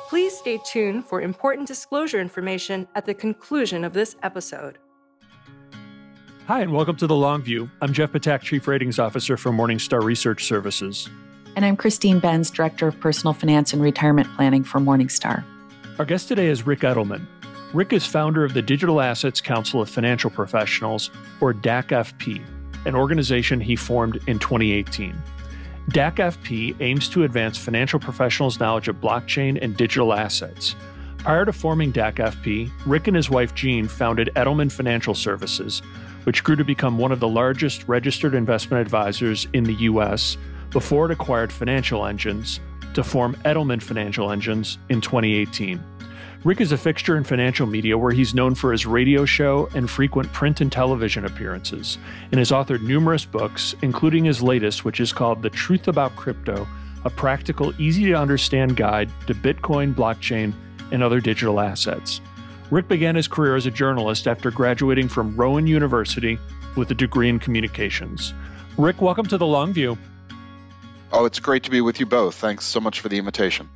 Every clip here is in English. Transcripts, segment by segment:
Please stay tuned for important disclosure information at the conclusion of this episode. Hi, and welcome to The Long View. I'm Jeff Patak, Chief Ratings Officer for Morningstar Research Services. And I'm Christine Benz, Director of Personal Finance and Retirement Planning for Morningstar. Our guest today is Rick Edelman. Rick is founder of the Digital Assets Council of Financial Professionals, or DACFP, an organization he formed in 2018. DACFP aims to advance financial professionals' knowledge of blockchain and digital assets. Prior to forming DACFP, Rick and his wife Jean founded Edelman Financial Services, which grew to become one of the largest registered investment advisors in the U.S. before it acquired Financial Engines to form Edelman Financial Engines in 2018. Rick is a fixture in financial media where he's known for his radio show and frequent print and television appearances, and has authored numerous books, including his latest, which is called The Truth About Crypto, a practical, easy-to-understand guide to Bitcoin, blockchain, and other digital assets. Rick began his career as a journalist after graduating from Rowan University with a degree in communications. Rick, welcome to The Long View. Oh, it's great to be with you both. Thanks so much for the invitation.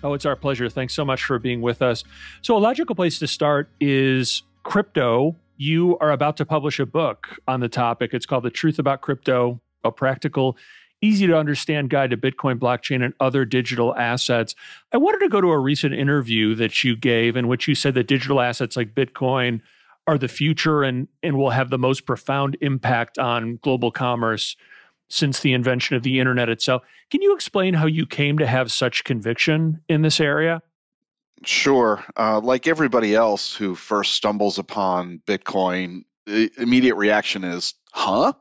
Oh, it's our pleasure. Thanks so much for being with us. So a logical place to start is crypto. You are about to publish a book on the topic. It's called The Truth About Crypto, a practical, easy-to-understand guide to Bitcoin, blockchain, and other digital assets. I wanted to go to a recent interview that you gave in which you said that digital assets like Bitcoin are the future and will have the most profound impact on global commerce since the invention of the internet itself. Can you explain how you came to have such conviction in this area? Sure. Like everybody else who first stumbles upon Bitcoin, the immediate reaction is, huh?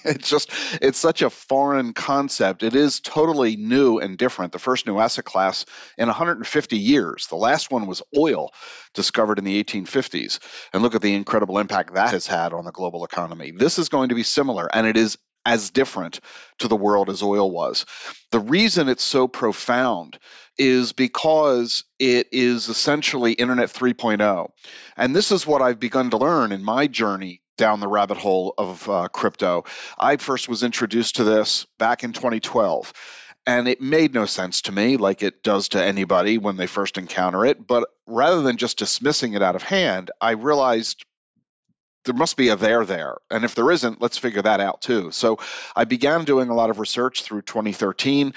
It's such a foreign concept. It is totally new and different. The first new asset class in 150 years. The last one was oil, discovered in the 1850s. And look at the incredible impact that has had on the global economy. This is going to be similar, and it is as different to the world as oil was. The reason it's so profound is because it is essentially Internet 3.0. And this is what I've begun to learn in my journey down the rabbit hole of crypto. I first was introduced to this back in 2012. And it made no sense to me, like it does to anybody when they first encounter it. But rather than just dismissing it out of hand, I realized there must be a there. And if there isn't, let's figure that out too. So I began doing a lot of research through 2013,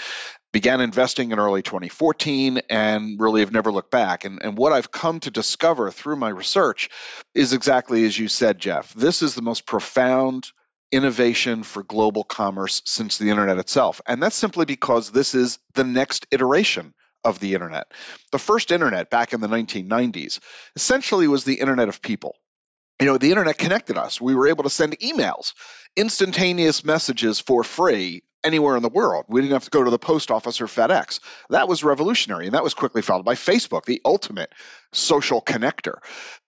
began investing in early 2014, and really have never looked back. And what I've come to discover through my research is exactly as you said, Jeff. This is the most profound innovation for global commerce since the internet itself. And that's simply because this is the next iteration of the internet. The first internet back in the 1990s essentially was the internet of people. The internet connected us. We were able to send emails, instantaneous messages for free anywhere in the world. We didn't have to go to the post office or FedEx. That was revolutionary, and that was quickly followed by Facebook, the ultimate social connector.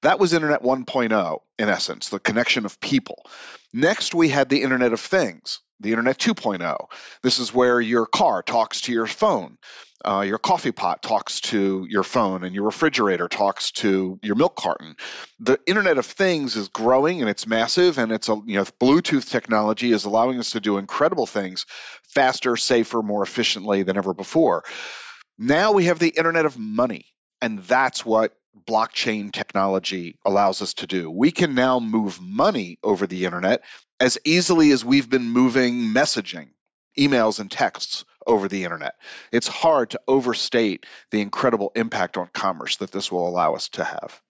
That was Internet 1.0, in essence, the connection of people. Next, we had the Internet of Things, the Internet 2.0. This is where your car talks to your phone. Your coffee pot talks to your phone, and your refrigerator talks to your milk carton. The Internet of Things is growing, and it's massive, and it's Bluetooth technology is allowing us to do incredible things faster, safer, more efficiently than ever before. Now we have the Internet of Money, and that's what blockchain technology allows us to do. We can now move money over the internet as easily as we've been moving messaging, emails and texts over the internet. It's hard to overstate the incredible impact on commerce that this will allow us to have.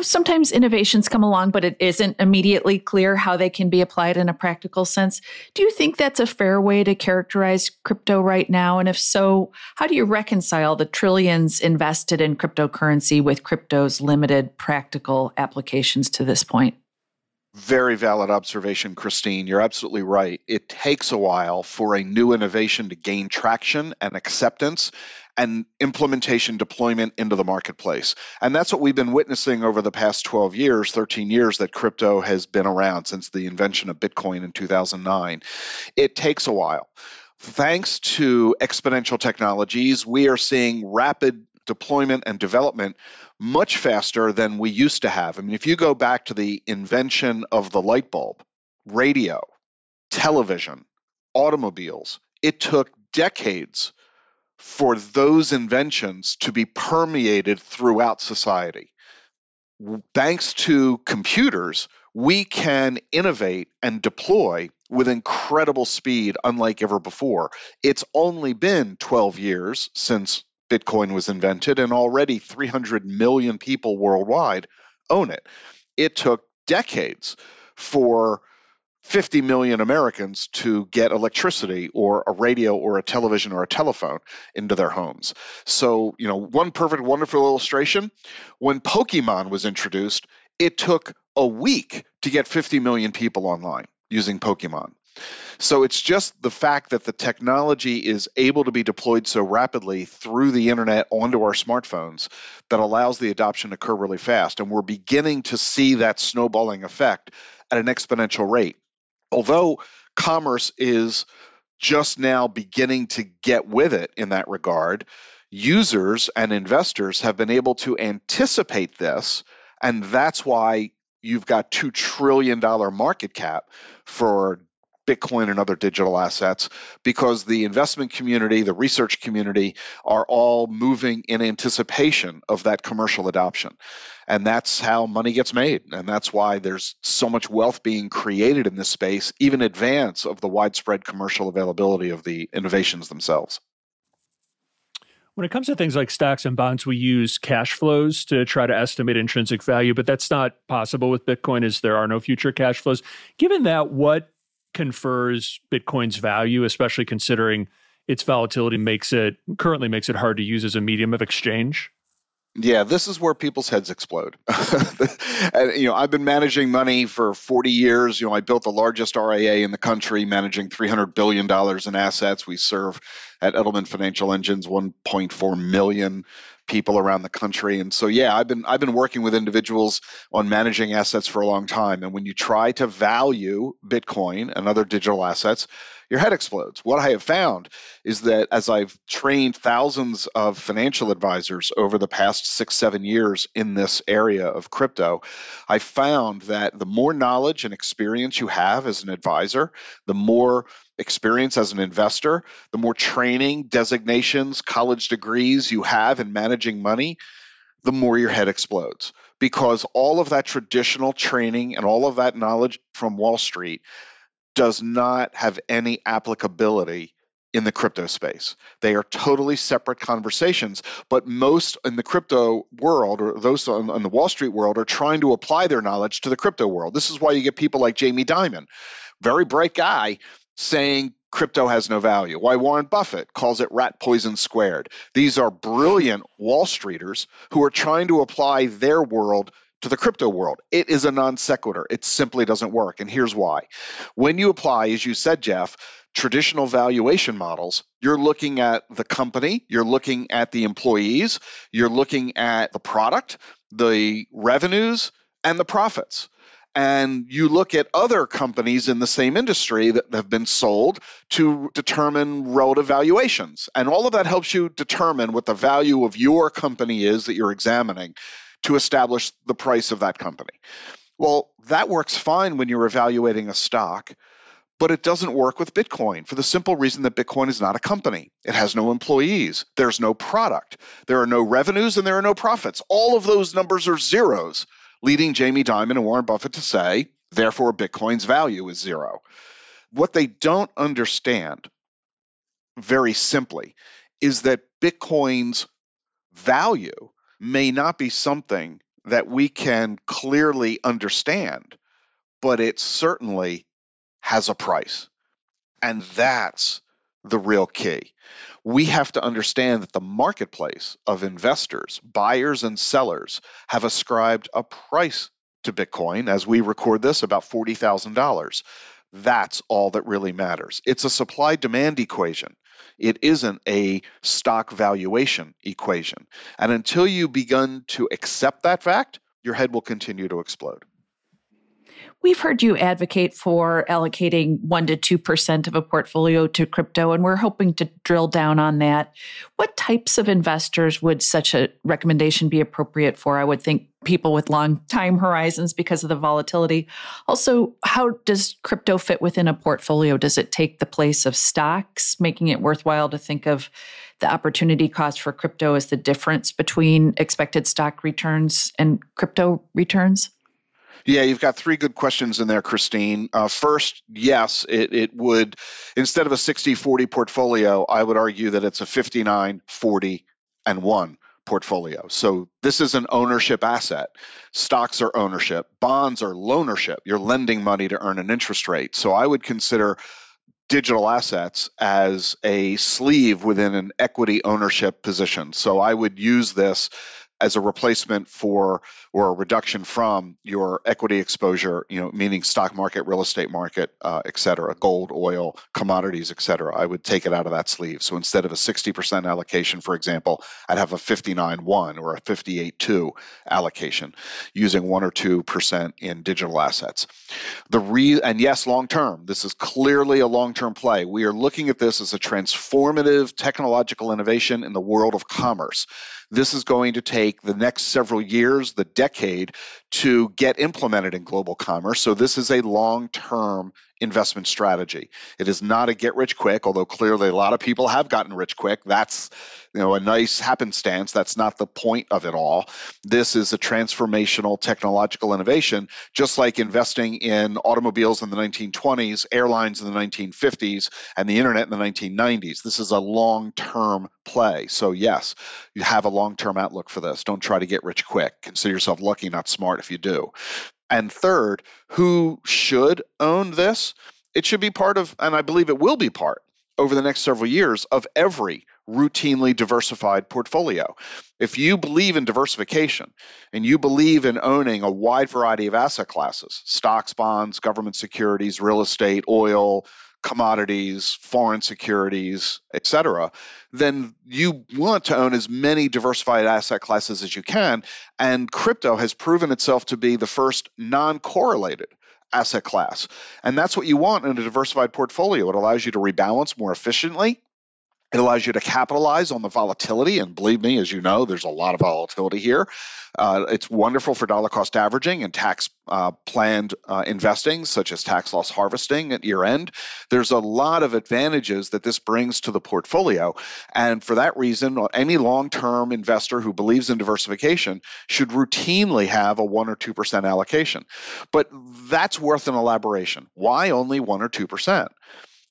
Sometimes innovations come along, but it isn't immediately clear how they can be applied in a practical sense. Do you think that's a fair way to characterize crypto right now? And if so, how do you reconcile the trillions invested in cryptocurrency with crypto's limited practical applications to this point? Very valid observation, Christine. You're absolutely right. It takes a while for a new innovation to gain traction and acceptance and implementation deployment into the marketplace. And that's what we've been witnessing over the past 12 years, 13 years that crypto has been around since the invention of Bitcoin in 2009. It takes a while. Thanks to exponential technologies, we are seeing rapid deployment and development much faster than we used to have. I mean, if you go back to the invention of the light bulb, radio, television, automobiles, it took decades for those inventions to be permeated throughout society. Thanks to computers, we can innovate and deploy with incredible speed, unlike ever before. It's only been 12 years since Bitcoin was invented, and already 300 million people worldwide own it. It took decades for 50 million Americans to get electricity or a radio or a television or a telephone into their homes. So, one perfect, wonderful illustration, when Pokemon was introduced, it took a week to get 50 million people online using Pokemon. So it's just the fact that the technology is able to be deployed so rapidly through the internet onto our smartphones that allows the adoption to occur really fast. And we're beginning to see that snowballing effect at an exponential rate. Although commerce is just now beginning to get with it in that regard, users and investors have been able to anticipate this, and that's why you've got $2 trillion market cap for Bitcoin and other digital assets, because the investment community, the research community are all moving in anticipation of that commercial adoption. And that's how money gets made. And that's why there's so much wealth being created in this space, even in advance of the widespread commercial availability of the innovations themselves. When it comes to things like stocks and bonds, we use cash flows to try to estimate intrinsic value, but that's not possible with Bitcoin, as there are no future cash flows. Given that, what confers Bitcoin's value, especially considering its volatility currently makes it hard to use as a medium of exchange? Yeah, this is where people's heads explode. And, I've been managing money for 40 years. I built the largest RIA in the country, managing $300 billion in assets. We serve at Edelman Financial Engines 1.4 million people around the country. And so, yeah, I've been working with individuals on managing assets for a long time. And when you try to value Bitcoin and other digital assets, your head explodes. What I have found is that as I've trained thousands of financial advisors over the past 6-7 years in this area of crypto, I found that the more knowledge and experience you have as an advisor, the more experience as an investor, the more training, designations, college degrees you have in managing money, the more your head explodes. Because all of that traditional training and all of that knowledge from Wall Street does not have any applicability in the crypto space. They are totally separate conversations, but most in the crypto world, or those on the Wall Street world, are trying to apply their knowledge to the crypto world. This is why you get people like Jamie Dimon, very bright guy, saying crypto has no value. Why Warren Buffett calls it rat poison squared. These are brilliant Wall Streeters who are trying to apply their world to the crypto world. It is a non sequitur. It simply doesn't work. And here's why. When you apply, as you said, Jeff, traditional valuation models, you're looking at the company, you're looking at the employees, you're looking at the product, the revenues, and the profits. And you look at other companies in the same industry that have been sold to determine relative valuations. And all of that helps you determine what the value of your company is that you're examining to establish the price of that company. Well, that works fine when you're evaluating a stock, but it doesn't work with Bitcoin for the simple reason that Bitcoin is not a company. It has no employees. There's no product. There are no revenues and there are no profits. All of those numbers are zeros, leading Jamie Dimon and Warren Buffett to say, therefore, Bitcoin's value is zero. What they don't understand, very simply, is that Bitcoin's value may not be something that we can clearly understand, but it certainly has a price. And that's the real key. We have to understand that the marketplace of investors, buyers and sellers, have ascribed a price to Bitcoin, as we record this, about $40,000. That's all that really matters. It's a supply-demand equation. It isn't a stock valuation equation. And until you begin to accept that fact, your head will continue to explode. We've heard you advocate for allocating 1% to 2% of a portfolio to crypto, and we're hoping to drill down on that. What types of investors would such a recommendation be appropriate for? I would think people with long time horizons because of the volatility. Also, how does crypto fit within a portfolio? Does it take the place of stocks, making it worthwhile to think of the opportunity cost for crypto is the difference between expected stock returns and crypto returns? Yeah, you've got three good questions in there, Christine. First, yes, it would, instead of a 60-40 portfolio, I would argue that it's a 59-40-1 portfolio. So this is an ownership asset. Stocks are ownership. Bonds are loanership. You're lending money to earn an interest rate. So I would consider digital assets as a sleeve within an equity ownership position. So I would use this as a replacement for or a reduction from your equity exposure, meaning stock market, real estate market, et cetera, gold, oil, commodities, et cetera. I would take it out of that sleeve. So instead of a 60% allocation, for example, I'd have a 59-1 or a 58-2 allocation using 1 or 2% in digital assets. And yes, long term, this is clearly a long-term play. We are looking at this as a transformative technological innovation in the world of commerce. This is going to take the next several years, the decade, to get implemented in global commerce. So this is a long-term investment strategy. It is not a get-rich-quick, although clearly a lot of people have gotten rich quick. That's a nice happenstance. That's not the point of it all. This is a transformational technological innovation, just like investing in automobiles in the 1920s, airlines in the 1950s, and the internet in the 1990s. This is a long-term play. So yes, you have a long-term outlook for this. Don't try to get rich quick. Consider yourself lucky, not smart if you do. And third, who should own this? It should be part of, and I believe it will be part over the next several years, of every routinely diversified portfolio. If you believe in diversification and you believe in owning a wide variety of asset classes, stocks, bonds, government securities, real estate, oil, commodities, foreign securities, et cetera, then you want to own as many diversified asset classes as you can. And crypto has proven itself to be the first non-correlated asset class. And that's what you want in a diversified portfolio. It allows you to rebalance more efficiently. It allows you to capitalize on the volatility, and believe me, as you know, there's a lot of volatility here. It's wonderful for dollar cost averaging and tax planned investing, such as tax loss harvesting at year end. There's a lot of advantages that this brings to the portfolio, and for that reason, any long-term investor who believes in diversification should routinely have a 1 or 2% allocation. But that's worth an elaboration. Why only 1 or 2%?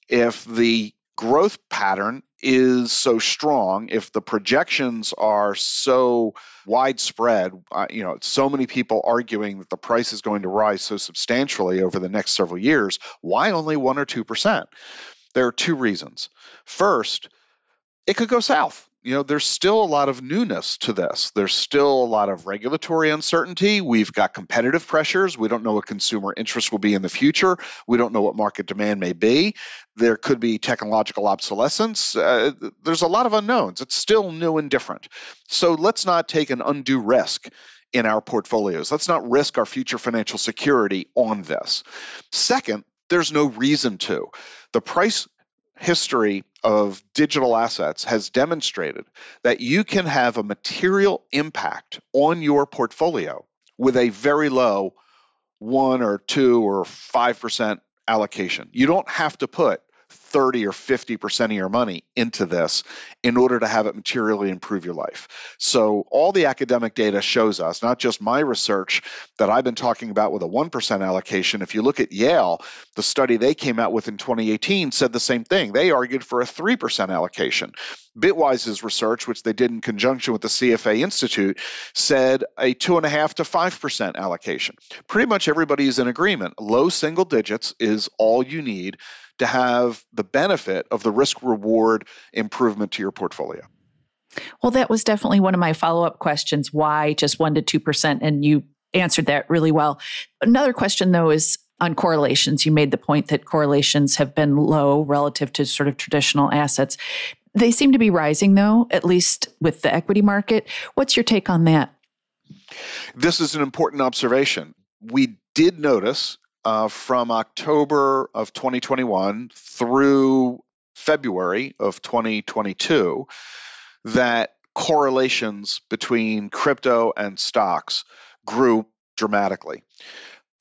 If the growth pattern is so strong, if the projections are so widespread, so many people arguing that the price is going to rise so substantially over the next several years, why only 1 or 2%? There are two reasons. First, it could go south. There's still a lot of newness to this. There's still a lot of regulatory uncertainty. We've got competitive pressures. We don't know what consumer interest will be in the future. We don't know what market demand may be. There could be technological obsolescence. There's a lot of unknowns. It's still new and different. So let's not take an undue risk in our portfolios. Let's not risk our future financial security on this. Second, there's no reason to. The price history of digital assets has demonstrated that you can have a material impact on your portfolio with a very low 1 or 2 or 5% allocation. You don't have to put 30 or 50% of your money into this in order to have it materially improve your life. So all the academic data shows us, not just my research that I've been talking about with a 1% allocation. If you look at Yale, the study they came out with in 2018 said the same thing. They argued for a 3% allocation. Bitwise's research, which they did in conjunction with the CFA Institute, said a 2.5% to 5% allocation. Pretty much everybody is in agreement. Low single digits is all you need to have the benefit of the risk-reward improvement to your portfolio. Well, that was definitely one of my follow-up questions. Why just 1 to 2%? And you answered that really well. Another question, though, is on correlations. You made the point that correlations have been low relative to sort of traditional assets. They seem to be rising, though, at least with the equity market. What's your take on that? This is an important observation. We did notice from October of 2021 through February of 2022 that correlations between crypto and stocks grew dramatically.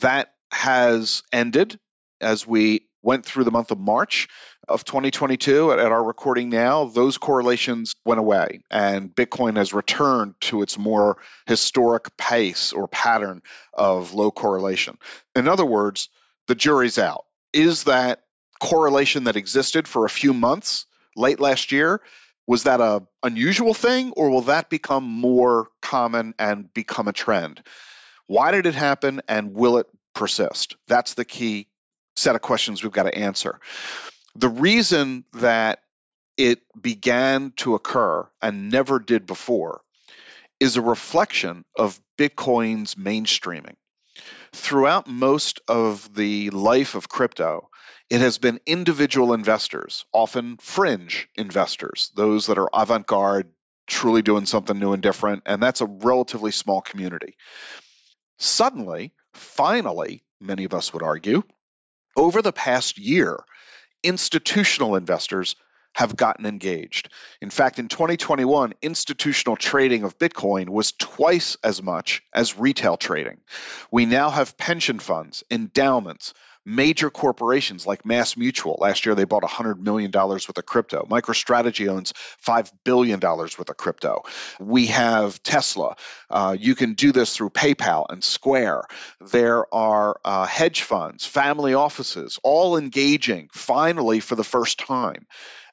That has ended as we went through the month of March of 2022 at our recording now, those correlations went away and Bitcoin has returned to its more historic pace or pattern of low correlation. In other words, the jury's out. Is that correlation that existed for a few months late last year, was that an unusual thing, or will that become more common and become a trend? Why did it happen, and will it persist? That's the key set of questions we've got to answer. The reason that it began to occur and never did before is a reflection of Bitcoin's mainstreaming. Throughout most of the life of crypto, it has been individual investors, often fringe investors, those that are avant-garde, truly doing something new and different, and that's a relatively small community. Suddenly, finally, many of us would argue, over the past year, institutional investors have gotten engaged. In fact, in 2021, institutional trading of Bitcoin was twice as much as retail trading. We now have pension funds, endowments, major corporations like MassMutual. Last year, they bought $100 million worth of crypto. MicroStrategy owns $5 billion worth of crypto. We have Tesla. You can do this through PayPal and Square. There are hedge funds, family offices, all engaging finally for the first time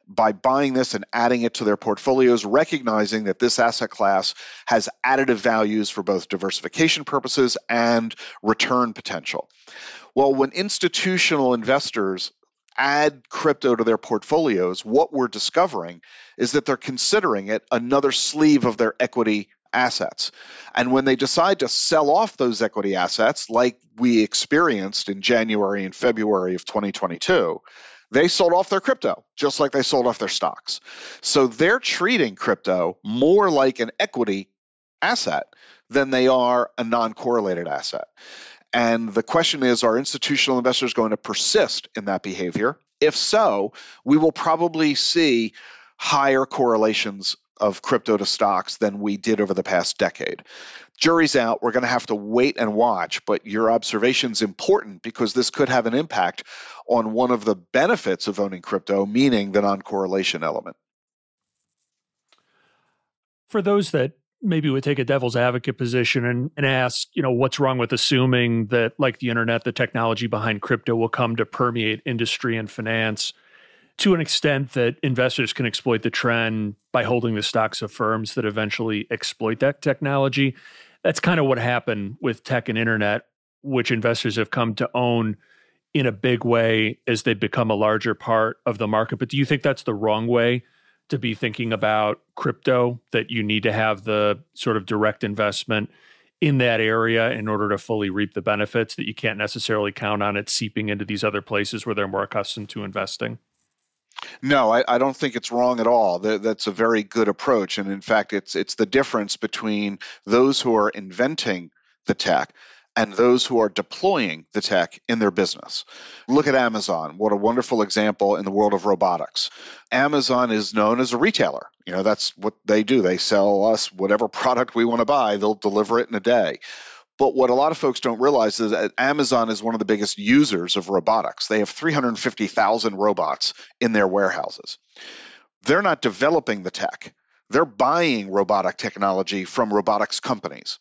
by buying this and adding it to their portfolios, recognizing that this asset class has additive values for both diversification purposes and return potential. Well, when institutional investors add crypto to their portfolios, what we're discovering is that they're considering it another sleeve of their equity assets. And when they decide to sell off those equity assets, like we experienced in January and February of 2022, they sold off their crypto, just like they sold off their stocks. So they're treating crypto more like an equity asset than they are a non-correlated asset. And the question is, are institutional investors going to persist in that behavior? If so, we will probably see higher correlations of crypto to stocks than we did over the past decade. Jury's out. We're going to have to wait and watch, but your observation is important because this could have an impact on one of the benefits of owning crypto, meaning the non-correlation element. For those that maybe would take a devil's advocate position and ask, what's wrong with assuming that, like the internet, the technology behind crypto will come to permeate industry and finance to an extent that investors can exploit the trend by holding the stocks of firms that eventually exploit that technology. That's kind of what happened with tech and internet, which investors have come to own in a big way as they become a larger part of the market. But do you think that's the wrong way to be thinking about crypto, that you need to have the sort of direct investment in that area in order to fully reap the benefits, that you can't necessarily count on it seeping into these other places where they're more accustomed to investing? No, I don't think it's wrong at all. That's a very good approach. And in fact, it's the difference between those who are inventing the tech and those who are deploying the tech in their business. Look at Amazon. What a wonderful example in the world of robotics. Amazon is known as a retailer. That's what they do. They sell us whatever product we want to buy. They'll deliver it in a day. But what a lot of folks don't realize is that Amazon is one of the biggest users of robotics. They have 350,000 robots in their warehouses. They're not developing the tech. They're buying robotic technology from robotics companies.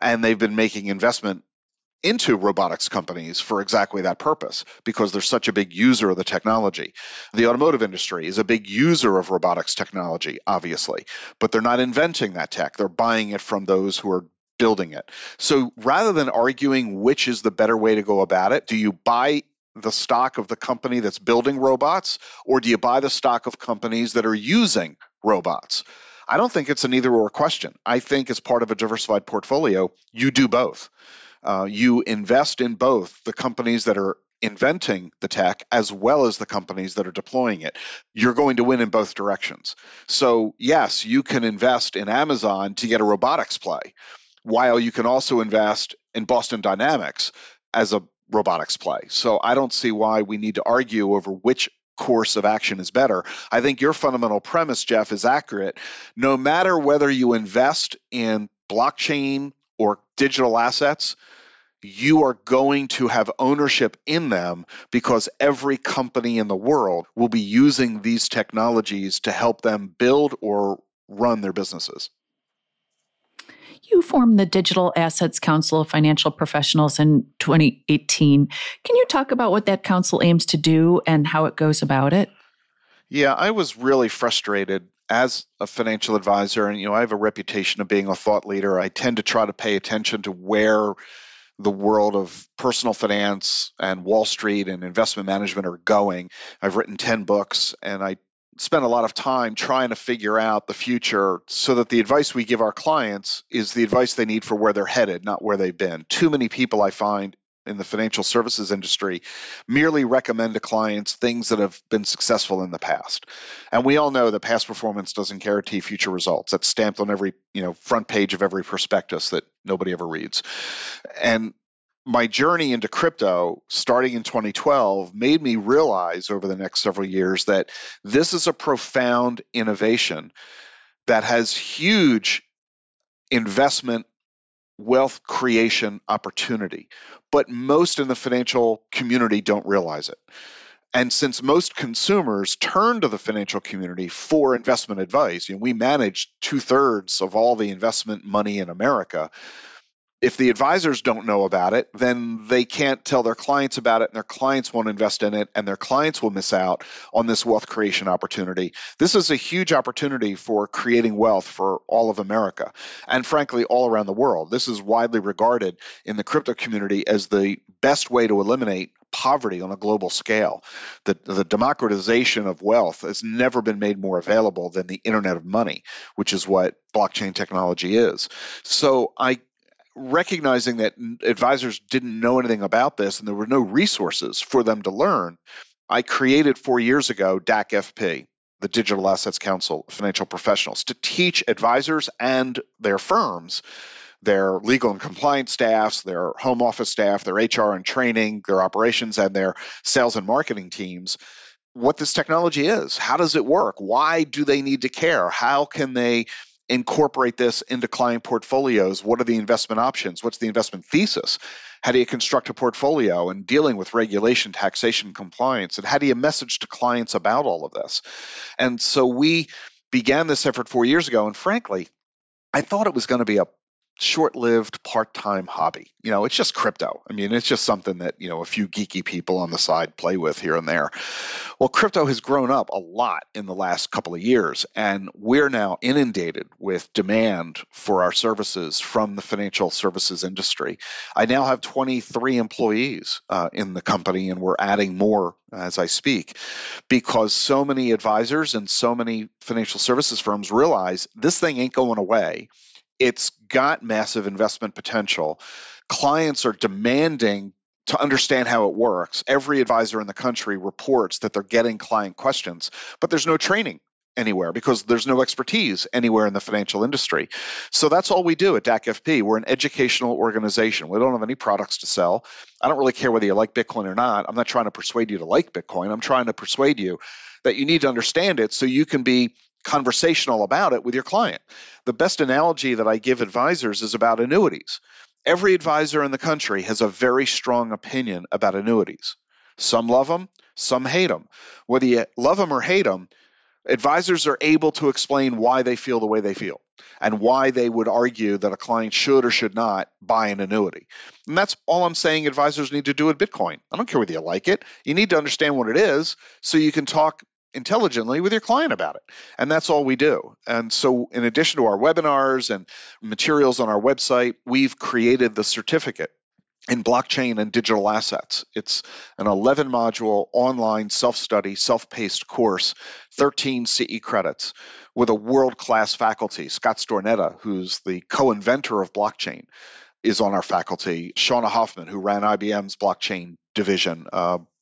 And they've been making investment into robotics companies for exactly that purpose, because they're such a big user of the technology. The automotive industry is a big user of robotics technology, obviously, but they're not inventing that tech. They're buying it from those who are building it. So rather than arguing which is the better way to go about it, do you buy the stock of the company that's building robots, or do you buy the stock of companies that are using robots? I don't think it's an either or question. I think as part of a diversified portfolio, you do both. You invest in both the companies that are inventing the tech as well as the companies that are deploying it. You're going to win in both directions. So yes, you can invest in Amazon to get a robotics play, while you can also invest in Boston Dynamics as a robotics play. So I don't see why we need to argue over which course of action is better. I think your fundamental premise, Jeff, is accurate. No matter whether you invest in blockchain or digital assets, you are going to have ownership in them because every company in the world will be using these technologies to help them build or run their businesses. You formed the Digital Assets Council of Financial Professionals in 2018. Can you talk about what that council aims to do and how it goes about it? Yeah, I was really frustrated as a financial advisor, and I have a reputation of being a thought leader. I tend to try to pay attention to where the world of personal finance and Wall Street and investment management are going. I've written 10 books, and I spend a lot of time trying to figure out the future so that the advice we give our clients is the advice they need for where they're headed, not where they've been. Too many people I find in the financial services industry merely recommend to clients things that have been successful in the past. And we all know that past performance doesn't guarantee future results. That's stamped on every, front page of every prospectus that nobody ever reads. And my journey into crypto, starting in 2012, made me realize over the next several years that this is a profound innovation that has huge investment wealth creation opportunity, but most in the financial community don't realize it. And since most consumers turn to the financial community for investment advice, we manage 2/3 of all the investment money in America. If the advisors don't know about it, then they can't tell their clients about it, and their clients won't invest in it, and their clients will miss out on this wealth creation opportunity. This is a huge opportunity for creating wealth for all of America, and frankly, all around the world. This is widely regarded in the crypto community as the best way to eliminate poverty on a global scale. The democratization of wealth has never been made more available than the Internet of Money, which is what blockchain technology is. So recognizing that advisors didn't know anything about this and there were no resources for them to learn, I created 4 years ago DACFP, the Digital Assets Council of Financial Professionals, to teach advisors and their firms, their legal and compliance staffs, their home office staff, their HR and training, their operations, and their sales and marketing teams what this technology is. How does it work? Why do they need to care? How can they incorporate this into client portfolios? What are the investment options? What's the investment thesis? How do you construct a portfolio and dealing with regulation, taxation, compliance? And how do you message to clients about all of this? And so we began this effort 4 years ago. And frankly, I thought it was going to be a short-lived part-time hobby. It's just crypto. It's just something that, a few geeky people on the side play with here and there. Well, crypto has grown up a lot in the last couple of years, and we're now inundated with demand for our services from the financial services industry. I now have 23 employees in the company, and we're adding more as I speak, because so many advisors and so many financial services firms realize this thing ain't going away. It's got massive investment potential. Clients are demanding to understand how it works. Every advisor in the country reports that they're getting client questions, but there's no training anywhere because there's no expertise anywhere in the financial industry. So that's all we do at DACFP. We're an educational organization. We don't have any products to sell. I don't really care whether you like Bitcoin or not. I'm not trying to persuade you to like Bitcoin. I'm trying to persuade you that you need to understand it so you can be conversational about it with your client. The best analogy that I give advisors is about annuities. Every advisor in the country has a very strong opinion about annuities. Some love them, some hate them. Whether you love them or hate them, advisors are able to explain why they feel the way they feel and why they would argue that a client should or should not buy an annuity. And that's all I'm saying advisors need to do with Bitcoin. I don't care whether you like it. You need to understand what it is so you can talk intelligently with your client about it. And that's all we do. And so in addition to our webinars and materials on our website, we've created the certificate in blockchain and digital assets. It's an 11-module online self-study, self-paced course, 13 CE credits with a world-class faculty. Scott Stornetta, who's the co-inventor of blockchain, is on our faculty. Shauna Hoffman, who ran IBM's blockchain division,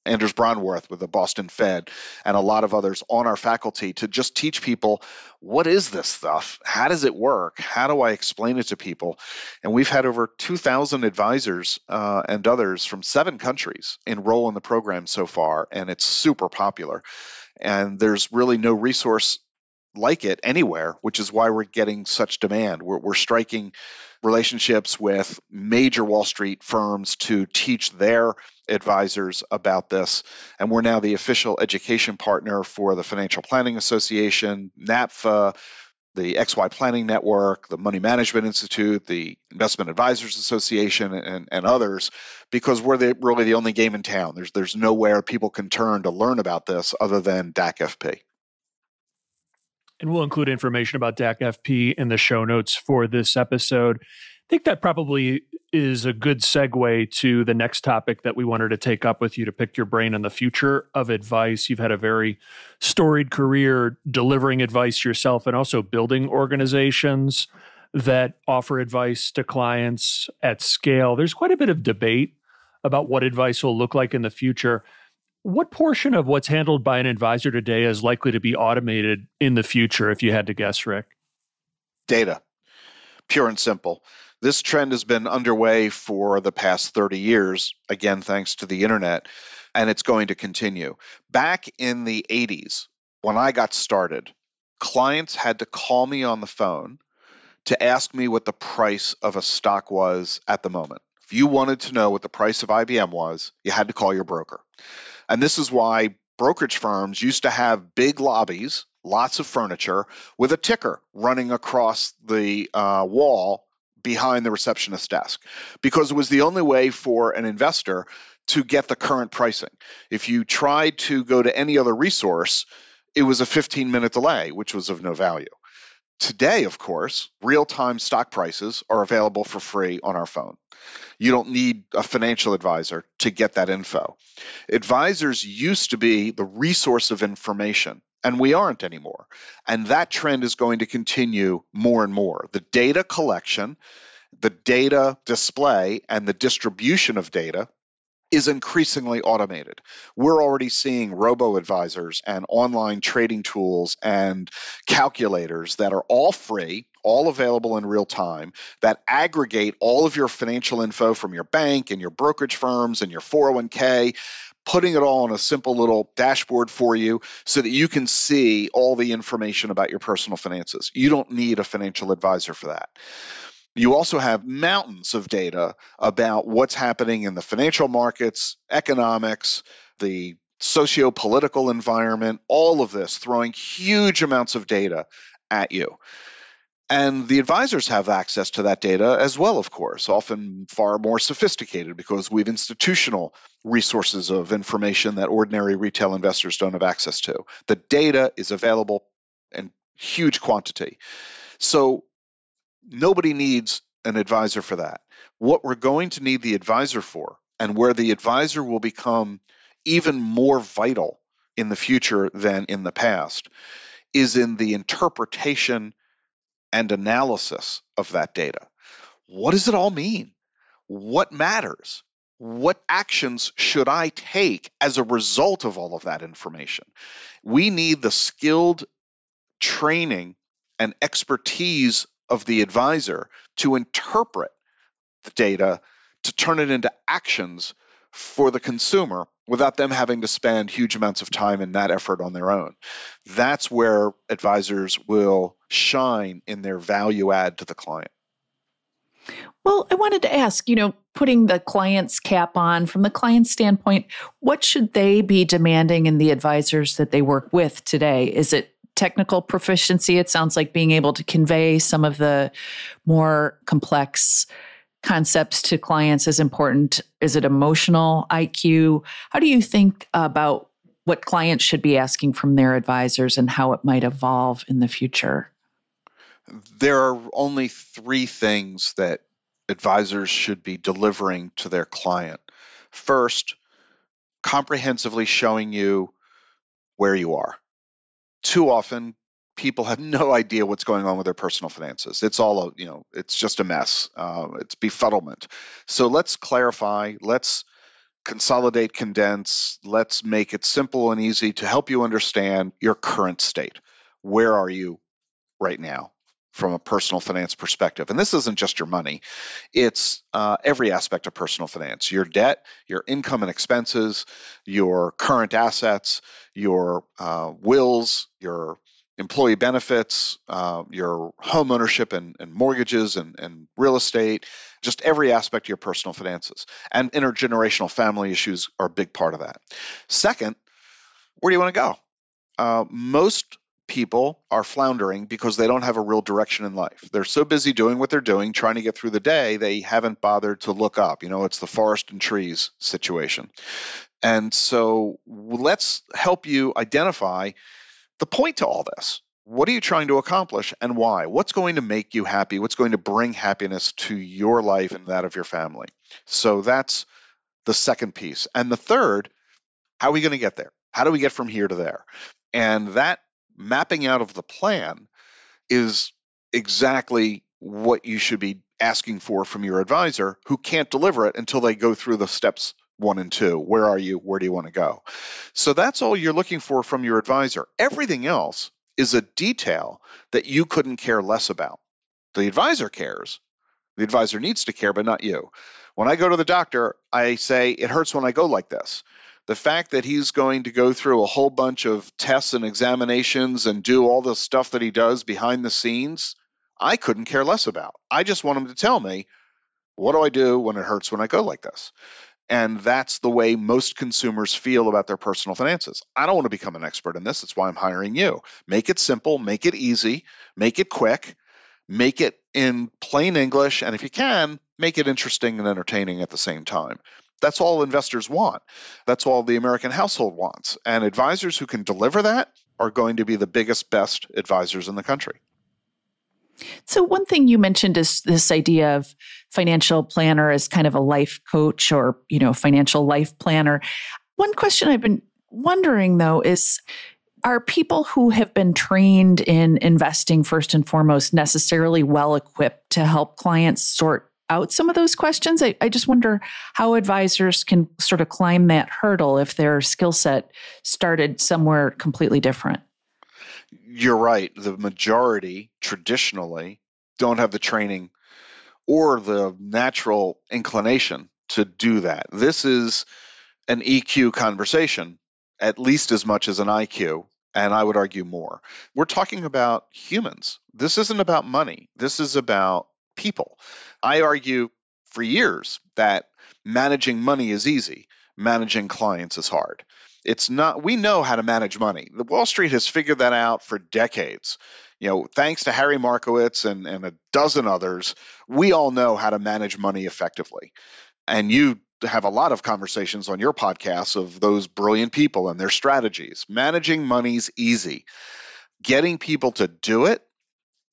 Anders Bronworth with the Boston Fed, and a lot of others on our faculty to just teach people, what is this stuff? How does it work? How do I explain it to people? And we've had over 2,000 advisors and others from 7 countries enroll in the program so far, and it's super popular. And there's really no resource like it anywhere, which is why we're getting such demand. We're striking relationships with major Wall Street firms to teach their advisors about this. And we're now the official education partner for the Financial Planning Association, NAPFA, the XY Planning Network, the Money Management Institute, the Investment Advisors Association, and others, because we're really the only game in town. There's nowhere people can turn to learn about this other than DACFP. And we'll include information about DACFP in the show notes for this episode. I think that probably is a good segue to the next topic that we wanted to take up with you to pick your brain on the future of advice. You've had a very storied career delivering advice yourself and also building organizations that offer advice to clients at scale. There's quite a bit of debate about what advice will look like in the future. What portion of what's handled by an advisor today is likely to be automated in the future, if you had to guess, Rick? Data, pure and simple. This trend has been underway for the past 30 years, again, thanks to the internet, and it's going to continue. Back in the 80s, when I got started, clients had to call me on the phone to ask me what the price of a stock was at the moment. If you wanted to know what the price of IBM was, you had to call your broker. And this is why brokerage firms used to have big lobbies, lots of furniture, with a ticker running across the wall behind the receptionist's desk, because it was the only way for an investor to get the current pricing. If you tried to go to any other resource, it was a 15-minute delay, which was of no value. Today, of course, real-time stock prices are available for free on our phone. You don't need a financial advisor to get that info. Advisors used to be the resource of information, and we aren't anymore. And that trend is going to continue more and more. The data collection, the data display, and the distribution of data is increasingly automated. We're already seeing robo-advisors and online trading tools and calculators that are all free, all available in real time, that aggregate all of your financial info from your bank and your brokerage firms and your 401k, putting it all on a simple little dashboard for you so that you can see all the information about your personal finances. You don't need a financial advisor for that. You also have mountains of data about what's happening in the financial markets, economics, the socio-political environment, all of this throwing huge amounts of data at you. And the advisors have access to that data as well, of course, often far more sophisticated because we have institutional resources of information that ordinary retail investors don't have access to. The data is available in huge quantity. So nobody needs an advisor for that. What we're going to need the advisor for, and where the advisor will become even more vital in the future than in the past, is in the interpretation and analysis of that data. What does it all mean? What matters? What actions should I take as a result of all of that information? We need the skilled training and expertise of the advisor to interpret the data, to turn it into actions for the consumer without them having to spend huge amounts of time and that effort on their own. That's where advisors will shine in their value add to the client. Well, I wanted to ask, putting the client's cap on, from the client's standpoint, what should they be demanding in the advisors that they work with today? Is it technical proficiency? It sounds like being able to convey some of the more complex concepts to clients is important. Is it emotional IQ? How do you think about what clients should be asking from their advisors and how it might evolve in the future? There are only three things that advisors should be delivering to their client. First, comprehensively showing you where you are. Too often, people have no idea what's going on with their personal finances. It's all, it's just a mess. It's befuddlement. So let's clarify. Let's consolidate, condense. Let's make it simple and easy to help you understand your current state. Where are you right now from a personal finance perspective? And this isn't just your money. It's every aspect of personal finance: your debt, your income and expenses, your current assets, your wills, your employee benefits, your home ownership and mortgages and real estate, just every aspect of your personal finances. And intergenerational family issues are a big part of that. Second, where do you want to go? Most people are floundering because they don't have a real direction in life. They're so busy doing what they're doing, trying to get through the day, they haven't bothered to look up. It's the forest and trees situation. And so let's help you identify the point to all this. What are you trying to accomplish and why? What's going to make you happy? What's going to bring happiness to your life and that of your family? So that's the second piece. And the third, how are we going to get there? How do we get from here to there? And that mapping out of the plan is exactly what you should be asking for from your advisor, who can't deliver it until they go through the steps 1 and 2. Where are you? Where do you want to go? So that's all you're looking for from your advisor. Everything else is a detail that you couldn't care less about. The advisor cares. The advisor needs to care, but not you. When I go to the doctor, I say, it hurts when I go like this. The fact that he's going to go through a whole bunch of tests and examinations and do all the stuff that he does behind the scenes, I couldn't care less about. I just want him to tell me, what do I do when it hurts when I go like this? And that's the way most consumers feel about their personal finances. I don't want to become an expert in this. That's why I'm hiring you. Make it simple, make it easy, make it quick, make it in plain English, and if you can, make it interesting and entertaining at the same time. That's all investors want. That's all the American household wants. And advisors who can deliver that are going to be the biggest, best advisors in the country. So one thing you mentioned is this idea of financial planner as kind of a life coach or, financial life planner. One question I've been wondering, though, is, are people who have been trained in investing first and foremost necessarily well equipped to help clients sort out some of those questions? I just wonder how advisors can sort of climb that hurdle if their skill set started somewhere completely different. You're right. The majority traditionally don't have the training or the natural inclination to do that. This is an EQ conversation, at least as much as an IQ, and I would argue more. We're talking about humans. This isn't about money. This is about people. I argue for years that managing money is easy. Managing clients is hard. It's not. We know how to manage money. The Wall Street has figured that out for decades. Thanks to Harry Markowitz and a dozen others, we all know how to manage money effectively. And you have a lot of conversations on your podcasts of those brilliant people and their strategies. Managing money's easy. Getting people to do it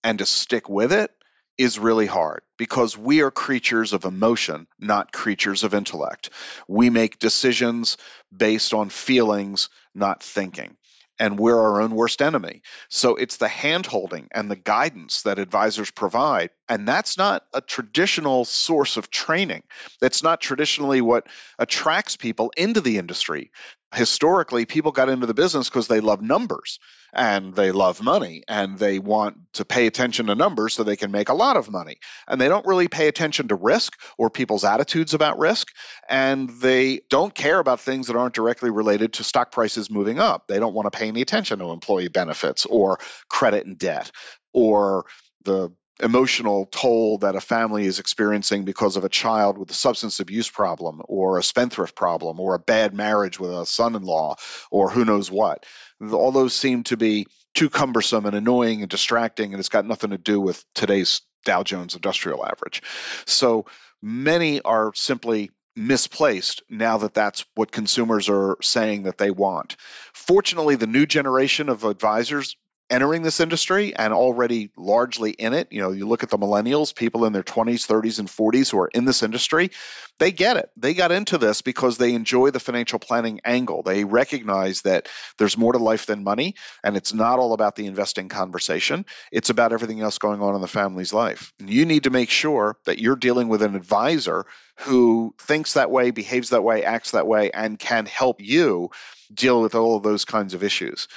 and to stick with it is really hard, because we are creatures of emotion, not creatures of intellect. We make decisions based on feelings, not thinking. And we're our own worst enemy. So it's the hand-holding and the guidance that advisors provide. And that's not a traditional source of training. That's not traditionally what attracts people into the industry. Historically, people got into the business because they love numbers and they love money and they want to pay attention to numbers so they can make a lot of money. And they don't really pay attention to risk or people's attitudes about risk. And they don't care about things that aren't directly related to stock prices moving up. They don't want to pay any attention to employee benefits or credit and debt or the emotional toll that a family is experiencing because of a child with a substance abuse problem or a spendthrift problem or a bad marriage with a son-in-law or who knows what. All those seem to be too cumbersome and annoying and distracting, and it's got nothing to do with today's Dow Jones Industrial Average. So many are simply misplaced now that that's what consumers are saying that they want. Fortunately, the new generation of advisors entering this industry and already largely in it, you look at the millennials, people in their 20s, 30s, and 40s who are in this industry, they get it. They got into this because they enjoy the financial planning angle. They recognize that there's more to life than money, and it's not all about the investing conversation. It's about everything else going on in the family's life. And you need to make sure that you're dealing with an advisor who thinks that way, behaves that way, acts that way, and can help you deal with all of those kinds of issues.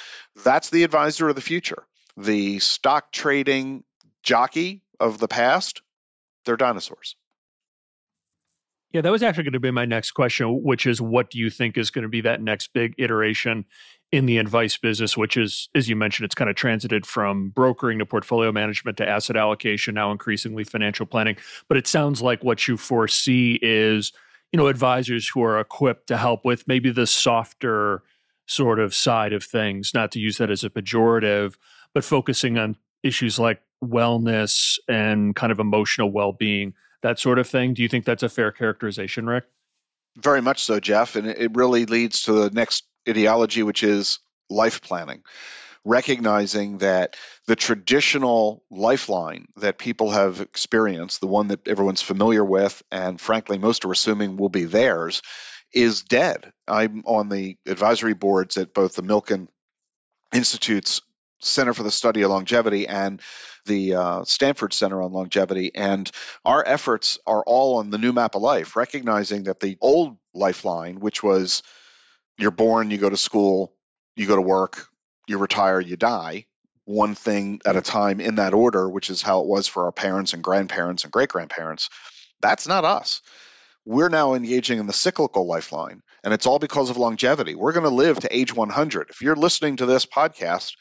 That's the advisor of the future. The stock trading jockey of the past, they're dinosaurs. Yeah, that was actually going to be my next question, which is what do you think is going to be that next big iteration in the advice business, which is, as you mentioned, it's kind of transited from brokering to portfolio management to asset allocation, now increasingly financial planning. But it sounds like what you foresee is, advisors who are equipped to help with maybe the softer sort of side of things, not to use that as a pejorative, but focusing on issues like wellness and kind of emotional well-being, that sort of thing. Do you think that's a fair characterization, Rick? Very much so, Jeff. And it really leads to the next ideology, which is life planning, recognizing that the traditional lifeline that people have experienced, the one that everyone's familiar with, and frankly, most are assuming will be theirs, is dead. I'm on the advisory boards at both the Milken Institute's Center for the Study of Longevity and the Stanford Center on Longevity. And our efforts are all on the new map of life, recognizing that the old lifeline, which was you're born, you go to school, you go to work, you retire, you die, one thing at a time in that order, which is how it was for our parents and grandparents and great-grandparents. That's not us. We're now engaging in the cyclical lifeline, and it's all because of longevity. We're going to live to age 100. If you're listening to this podcast,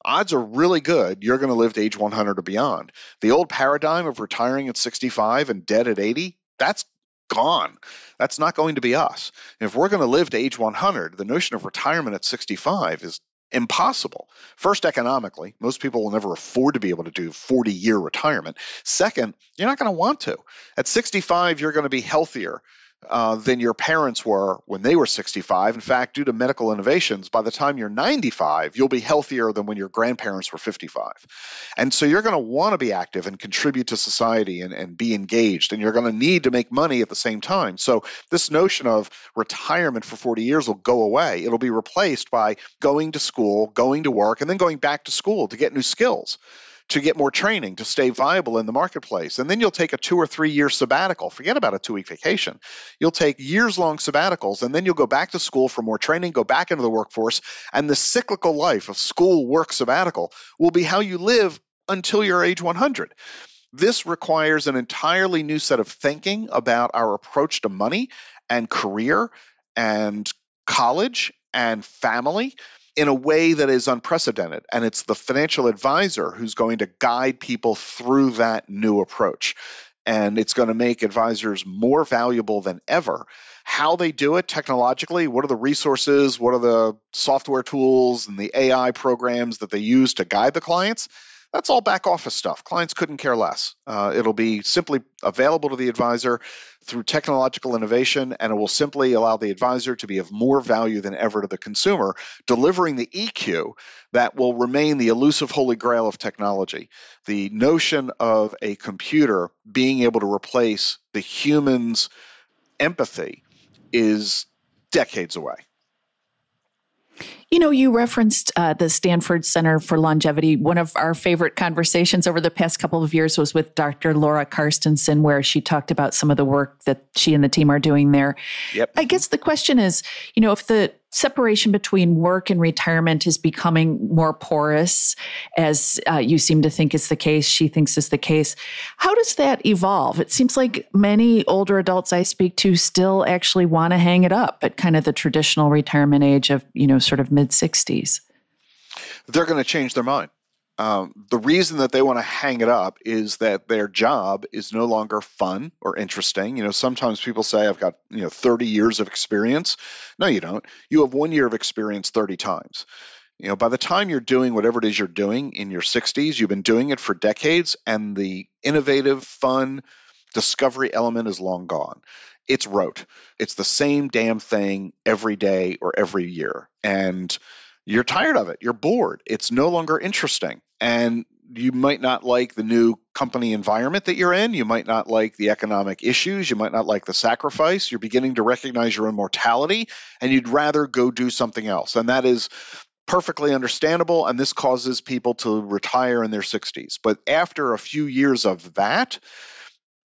odds are really good you're going to live to age 100 or beyond. The old paradigm of retiring at 65 and dead at 80, that's gone. That's not going to be us. If we're going to live to age 100, the notion of retirement at 65 is impossible. First, economically, most people will never afford to be able to do 40-year retirement. Second, you're not going to want to. At 65, you're going to be healthier than your parents were when they were 65. In fact, due to medical innovations, by the time you're 95, you'll be healthier than when your grandparents were 55. And so you're going to want to be active and contribute to society and be engaged, and you're going to need to make money at the same time. So this notion of retirement for 40 years will go away. It'll be replaced by going to school, going to work, and then going back to school to get new skills, to get more training, to stay viable in the marketplace. And then you'll take a 2 or 3 year sabbatical. Forget about a 2-week vacation. You'll take years-long sabbaticals, and then you'll go back to school for more training, go back into the workforce, and the cyclical life of school, work, sabbatical will be how you live until you're age 100. This requires an entirely new set of thinking about our approach to money and career and college and family in a way that is unprecedented. And it's the financial advisor who's going to guide people through that new approach. And it's going to make advisors more valuable than ever. How they do it technologically, what are the resources, what are the software tools and the AI programs that they use to guide the clients? That's all back office stuff. Clients couldn't care less. It'll be simply available to the advisor through technological innovation, and it will simply allow the advisor to be of more value than ever to the consumer, delivering the EQ that will remain the elusive holy grail of technology. The notion of a computer being able to replace the human's empathy is decades away. You referenced the Stanford Center for Longevity. One of our favorite conversations over the past couple of years was with Dr. Laura Carstensen, where she talked about some of the work that she and the team are doing there. Yep. I guess the question is, if the separation between work and retirement is becoming more porous, as you seem to think is the case, she thinks is the case, how does that evolve? It seems like many older adults I speak to still actually want to hang it up at kind of the traditional retirement age of, sort of mid-60s. They're going to change their mind. The reason that they want to hang it up is that their job is no longer fun or interesting. Sometimes people say, I've got 30 years of experience. No, you don't. You have 1 year of experience 30 times. By the time you're doing whatever it is you're doing in your 60s, you've been doing it for decades, and the innovative, fun discovery element is long gone. It's rote. It's the same damn thing every day or every year. And you're tired of it. You're bored. It's no longer interesting. And you might not like the new company environment that you're in. You might not like the economic issues. You might not like the sacrifice. You're beginning to recognize your own mortality, and you'd rather go do something else. And that is perfectly understandable. And this causes people to retire in their 60s. But after a few years of that,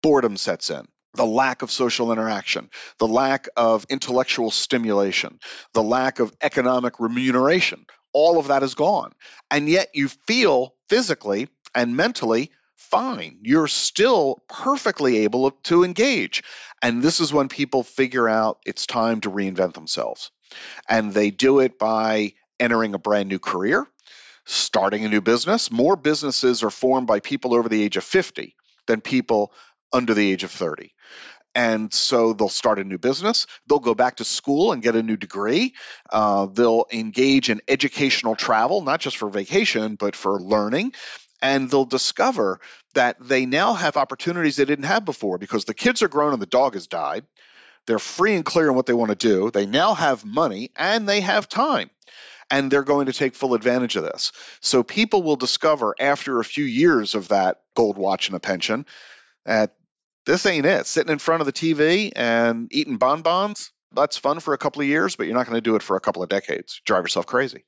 boredom sets in. The lack of social interaction, the lack of intellectual stimulation, the lack of economic remuneration, all of that is gone. And yet you feel physically and mentally fine. You're still perfectly able to engage. And this is when people figure out it's time to reinvent themselves. And they do it by entering a brand new career, starting a new business. More businesses are formed by people over the age of 50 than people under the age of 30. And so they'll start a new business. They'll go back to school and get a new degree. They'll engage in educational travel, not just for vacation, but for learning. And they'll discover that they now have opportunities they didn't have before because the kids are grown and the dog has died. They're free and clear on what they want to do. They now have money and they have time. And they're going to take full advantage of this. So people will discover after a few years of that gold watch and a pension that this ain't it. Sitting in front of the TV and eating bonbons, that's fun for a couple of years, but you're not going to do it for a couple of decades. Drive yourself crazy.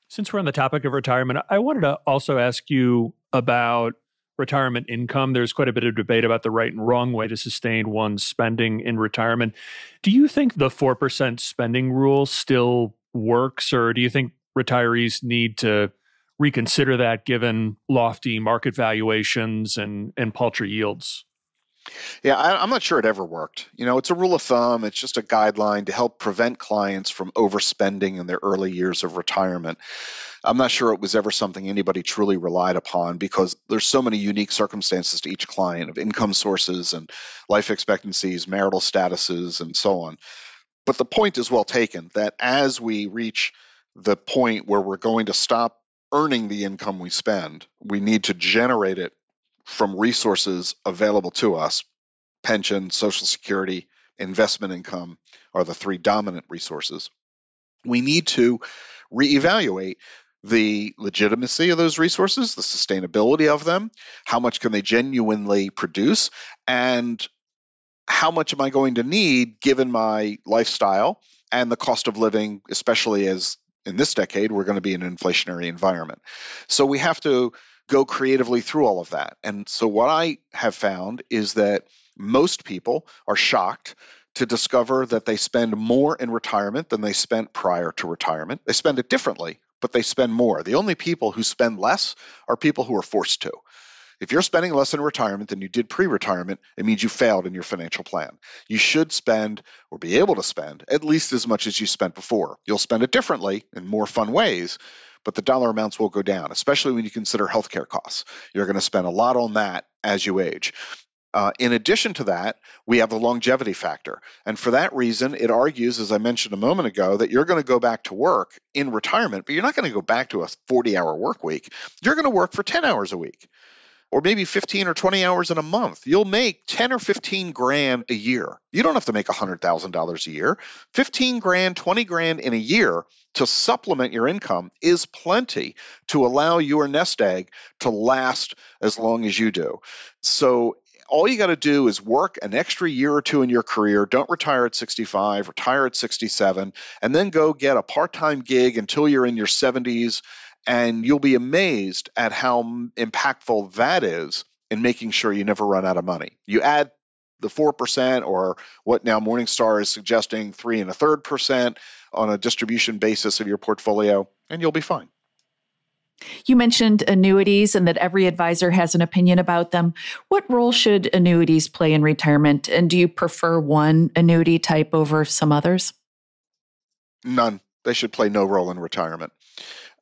Since we're on the topic of retirement, I wanted to also ask you about retirement income. There's quite a bit of debate about the right and wrong way to sustain one's spending in retirement. Do you think the 4% spending rule still works, or do you think retirees need to reconsider that given lofty market valuations and paltry yields? Yeah, I'm not sure it ever worked. It's a rule of thumb. It's just a guideline to help prevent clients from overspending in their early years of retirement. I'm not sure it was ever something anybody truly relied upon because there's so many unique circumstances to each client of income sources and life expectancies, marital statuses, and so on. But the point is well taken that as we reach the point where we're going to stop earning the income we spend, we need to generate it from resources available to us. Pension, Social Security, investment income are the three dominant resources. We need to reevaluate the legitimacy of those resources, the sustainability of them, how much can they genuinely produce, and how much am I going to need given my lifestyle and the cost of living, especially as in this decade, we're going to be in an inflationary environment. So we have to go creatively through all of that. And so what I have found is that most people are shocked to discover that they spend more in retirement than they spent prior to retirement. They spend it differently, but they spend more. The only people who spend less are people who are forced to. If you're spending less in retirement than you did pre-retirement, it means you failed in your financial plan. You should spend or be able to spend at least as much as you spent before. You'll spend it differently in more fun ways, but the dollar amounts will go down, especially when you consider healthcare costs. You're going to spend a lot on that as you age. In addition to that, we have the longevity factor. And for that reason, it argues, as I mentioned a moment ago, that you're going to go back to work in retirement, but you're not going to go back to a 40-hour work week. You're going to work for 10 hours a week, or maybe 15 or 20 hours in a month. You'll make 10 or 15 grand a year. You don't have to make $100,000 a year. 15 grand, 20 grand in a year to supplement your income is plenty to allow your nest egg to last as long as you do. So all you got to do is work an extra year or two in your career. Don't retire at 65, retire at 67, and then go get a part-time gig until you're in your 70s, and you'll be amazed at how impactful that is in making sure you never run out of money. You add the 4% or what now Morningstar is suggesting 3.33% on a distribution basis of your portfolio, and you'll be fine. You mentioned annuities and that every advisor has an opinion about them. What role should annuities play in retirement? And do you prefer one annuity type over some others? None. They should play no role in retirement.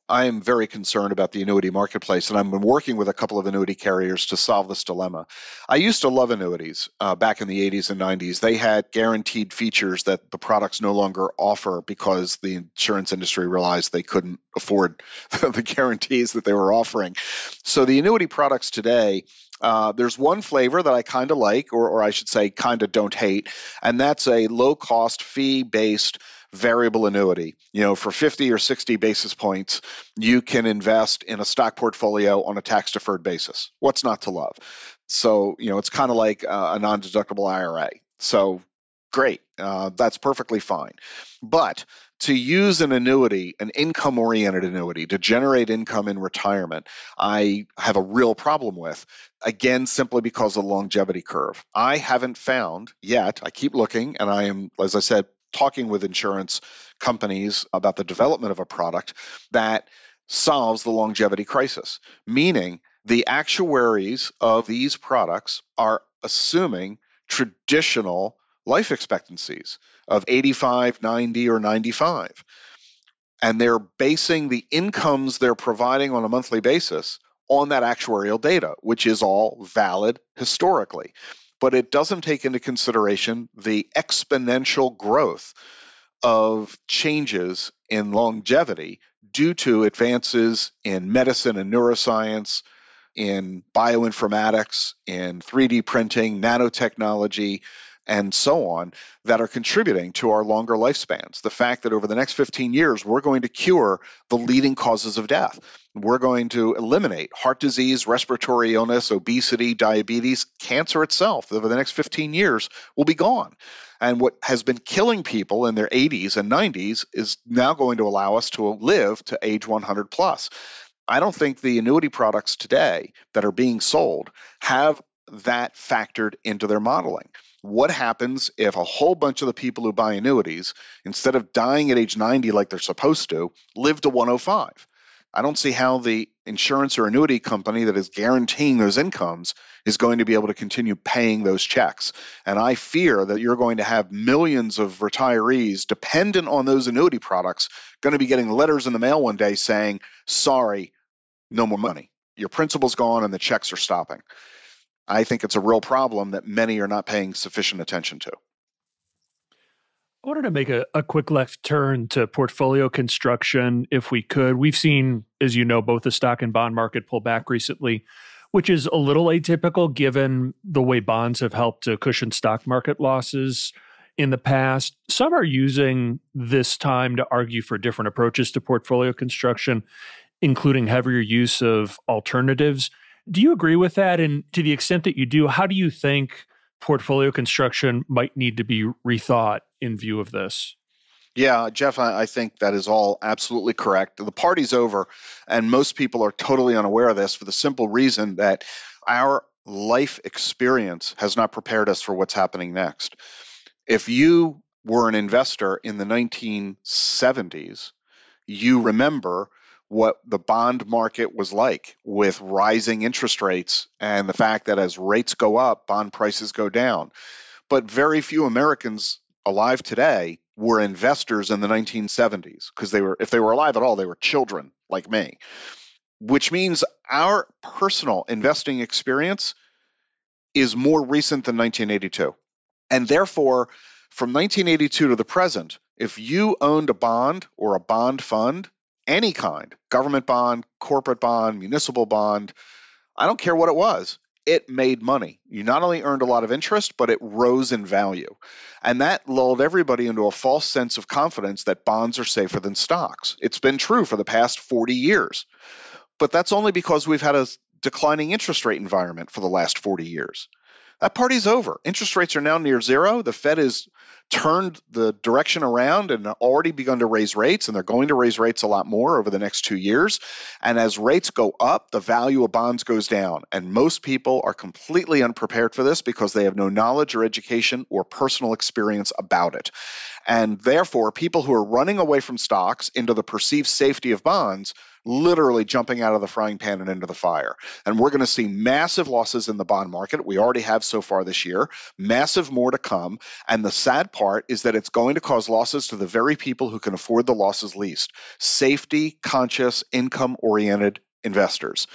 I am very concerned about the annuity marketplace, and I've been working with a couple of annuity carriers to solve this dilemma. I used to love annuities back in the 80s and 90s. They had guaranteed features that the products no longer offer because the insurance industry realized they couldn't afford the guarantees that they were offering. So the annuity products today, there's one flavor that I kind of like, or I should say kind of don't hate, and that's a low-cost, fee-based variable annuity. For 50 or 60 basis points, you can invest in a stock portfolio on a tax-deferred basis. What's not to love? So, it's kind of like a non-deductible IRA. So great. That's perfectly fine. But to use an annuity, an income-oriented annuity, to generate income in retirement, I have a real problem with, again, simply because of the longevity curve. I haven't found yet, I keep looking, and I am, as I said, talking with insurance companies about the development of a product that solves the longevity crisis, meaning The actuaries of these products are assuming traditional life expectancies of 85, 90, or 95. And they're basing the incomes they're providing on a monthly basis on that actuarial data, which is all valid historically. But it doesn't take into consideration the exponential growth of changes in longevity due to advances in medicine and neuroscience, in bioinformatics, in 3D printing, nanotechnology, and so on, that are contributing to our longer lifespans. The fact that over the next 15 years, we're going to cure the leading causes of death. We're going to eliminate heart disease, respiratory illness, obesity, diabetes, cancer itself. Over the next 15 years will be gone. And what has been killing people in their 80s and 90s is now going to allow us to live to age 100 plus. I don't think the annuity products today that are being sold have that factored into their modeling. What happens if a whole bunch of the people who buy annuities, instead of dying at age 90 like they're supposed to, live to 105? I don't see how the insurance or annuity company that is guaranteeing those incomes is going to be able to continue paying those checks. And I fear that you're going to have millions of retirees dependent on those annuity products going to be getting letters in the mail one day saying, sorry, no more money. Your principal's gone and the checks are stopping. I think it's a real problem that many are not paying sufficient attention to. I wanted to make a quick left turn to portfolio construction, if we could. We've seen, as you know, both the stock and bond market pull back recently, which is a little atypical given the way bonds have helped to cushion stock market losses in the past. Some are using this time to argue for different approaches to portfolio construction, including heavier use of alternatives. Do you agree with that? And to the extent that you do, how do you think portfolio construction might need to be rethought in view of this? Yeah, Jeff, I think that is all absolutely correct. The party's over, and most people are totally unaware of this for the simple reason that our life experience has not prepared us for what's happening next. If you were an investor in the 1970s, you remember what the bond market was like with rising interest rates and the fact that as rates go up, bond prices go down. But very few Americans alive today were investors in the 1970s because if they were alive at all, they were children like me, which means our personal investing experience is more recent than 1982. And therefore, from 1982 to the present, if you owned a bond or a bond fund, any kind, government bond, corporate bond, municipal bond, I don't care what it was, it made money. You not only earned a lot of interest, but it rose in value. And that lulled everybody into a false sense of confidence that bonds are safer than stocks. It's been true for the past 40 years. But that's only because we've had a declining interest rate environment for the last 40 years. That party's over. Interest rates are now near zero. The Fed has turned the direction around and already begun to raise rates, and they're going to raise rates a lot more over the next 2 years. And as rates go up, the value of bonds goes down. And most people are completely unprepared for this because they have no knowledge or education or personal experience about it. And therefore, people who are running away from stocks into the perceived safety of bonds literally jumping out of the frying pan and into the fire. And we're going to see massive losses in the bond market. We already have so far this year, massive more to come. And the sad part is that it's going to cause losses to the very people who can afford the losses least: safety, conscious, income-oriented investors.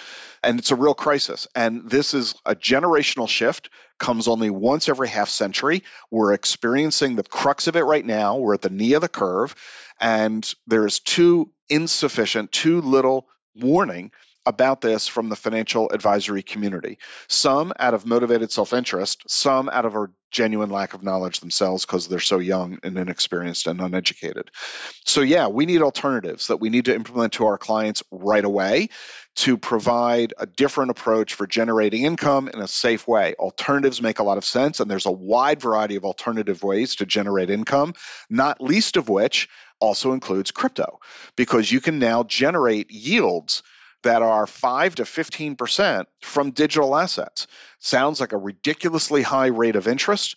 And it's a real crisis. And this is a generational shift, comes only once every half century. We're experiencing the crux of it right now. We're at the knee of the curve, and there's too little warning about this from the financial advisory community. Some out of motivated self-interest, some out of a genuine lack of knowledge themselves because they're so young and inexperienced and uneducated. So yeah, we need alternatives that we need to implement to our clients right away to provide a different approach for generating income in a safe way. Alternatives make a lot of sense, and there's a wide variety of alternative ways to generate income, not least of which also includes crypto, because you can now generate yields that are 5 to 15% from digital assets. Sounds like a ridiculously high rate of interest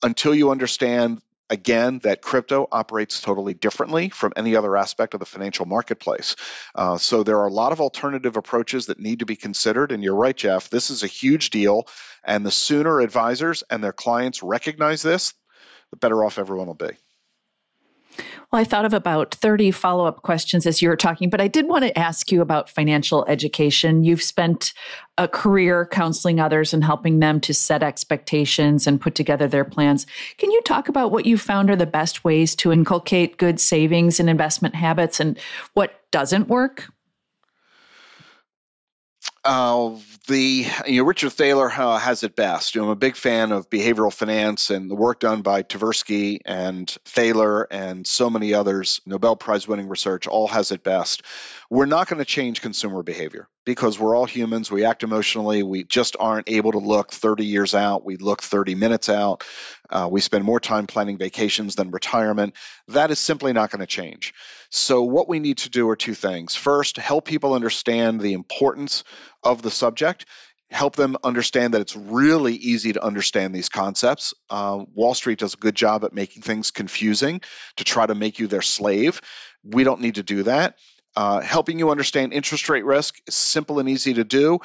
until you understand again, that crypto operates totally differently from any other aspect of the financial marketplace. So there are a lot of alternative approaches that need to be considered. And you're right, Jeff, this is a huge deal. And the sooner advisors and their clients recognize this, the better off everyone will be. Well, I thought of about 30 follow-up questions as you were talking, but I did want to ask you about financial education. You've spent a career counseling others and helping them to set expectations and put together their plans. Can you talk about what you found are the best ways to inculcate good savings and investment habits and what doesn't work? Richard Thaler has it best. I'm a big fan of behavioral finance and the work done by Tversky and Thaler and so many others. Nobel Prize winning research all has it best. We're not going to change consumer behavior because we're all humans. We act emotionally. We just aren't able to look 30 years out. We look 30 minutes out. We spend more time planning vacations than retirement. That is simply not going to change. So what we need to do are two things. First, help people understand the importance of the subject. Help them understand that it's really easy to understand these concepts. Wall Street does a good job at making things confusing to try to make you their slave. We don't need to do that. Helping you understand interest rate risk is simple and easy to do.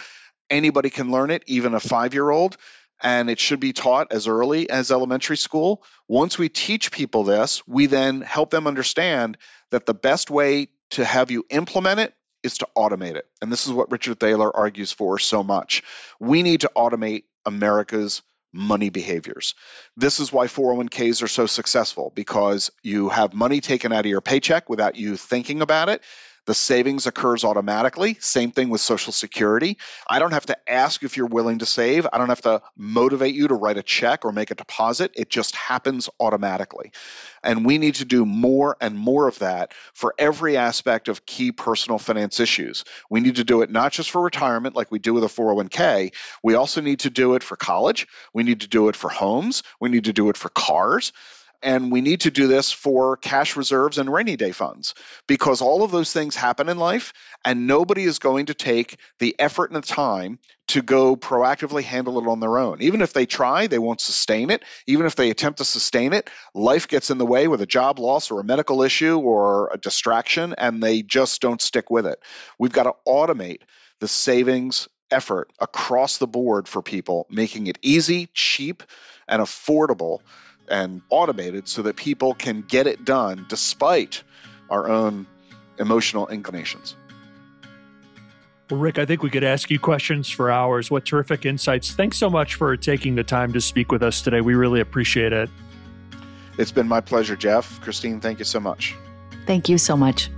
Anybody can learn it, even a 5-year-old, and it should be taught as early as elementary school. Once we teach people this, we then help them understand that the best way to have you implement it is to automate it. And this is what Richard Thaler argues for so much. We need to automate America's money behaviors. This is why 401ks are so successful, because you have money taken out of your paycheck without you thinking about it. The savings occurs automatically. Same thing with Social Security. I don't have to ask if you're willing to save. I don't have to motivate you to write a check or make a deposit. It just happens automatically. And we need to do more and more of that for every aspect of key personal finance issues. We need to do it not just for retirement like we do with a 401k. We also need to do it for college. We need to do it for homes. We need to do it for cars. And we need to do this for cash reserves and rainy day funds, because all of those things happen in life and nobody is going to take the effort and the time to go proactively handle it on their own. Even if they try, they won't sustain it. Even if they attempt to sustain it, life gets in the way with a job loss or a medical issue or a distraction, and they just don't stick with it. We've got to automate the savings effort across the board for people, making it easy, cheap, and affordable and automated so that people can get it done despite our own emotional inclinations. Well, Rick, I think we could ask you questions for hours. What terrific insights. Thanks so much for taking the time to speak with us today. We really appreciate it. It's been my pleasure, Jeff. Christine, thank you so much. Thank you so much.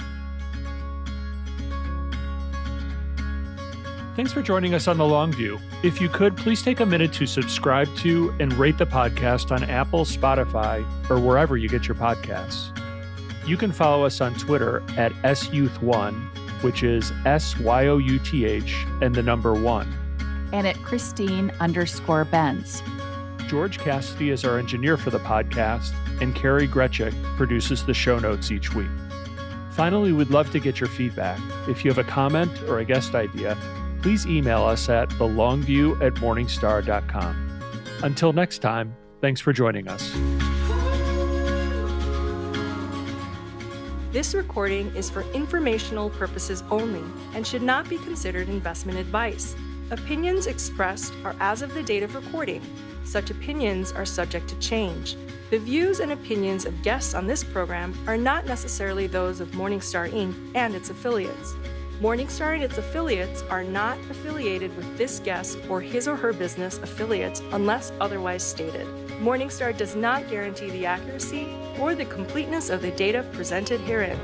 Thanks for joining us on The Long View. If you could, please take a minute to subscribe to and rate the podcast on Apple, Spotify, or wherever you get your podcasts. You can follow us on Twitter at SYouth1, which is SYOUTH and the number 1. And at Christine_Benz. George Cassidy is our engineer for the podcast, and Carrie Gretchick produces the show notes each week. Finally, we'd love to get your feedback. If you have a comment or a guest idea, please email us at thelongview@morningstar.com. Until next time, thanks for joining us. This recording is for informational purposes only and should not be considered investment advice. Opinions expressed are as of the date of recording. Such opinions are subject to change. The views and opinions of guests on this program are not necessarily those of Morningstar Inc. and its affiliates. Morningstar and its affiliates are not affiliated with this guest or his or her business affiliates unless otherwise stated. Morningstar does not guarantee the accuracy or the completeness of the data presented herein.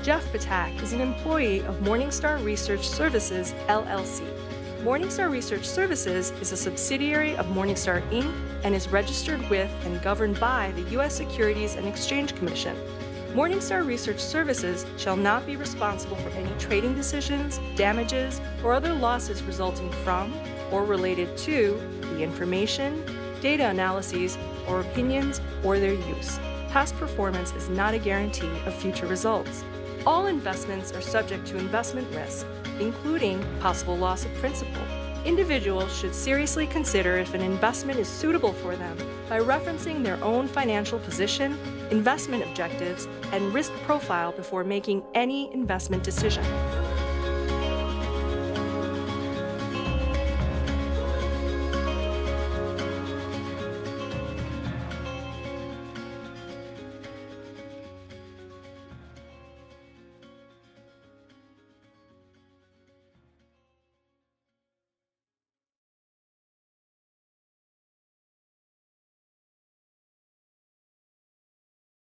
Jeff Patak is an employee of Morningstar Research Services, LLC. Morningstar Research Services is a subsidiary of Morningstar Inc. and is registered with and governed by the U.S. Securities and Exchange Commission. Morningstar Research Services shall not be responsible for any trading decisions, damages, or other losses resulting from or related to the information, data analyses, or opinions, or their use. Past performance is not a guarantee of future results. All investments are subject to investment risk, including possible loss of principal. Individuals should seriously consider if an investment is suitable for them by referencing their own financial position, investment objectives, and risk profile before making any investment decision.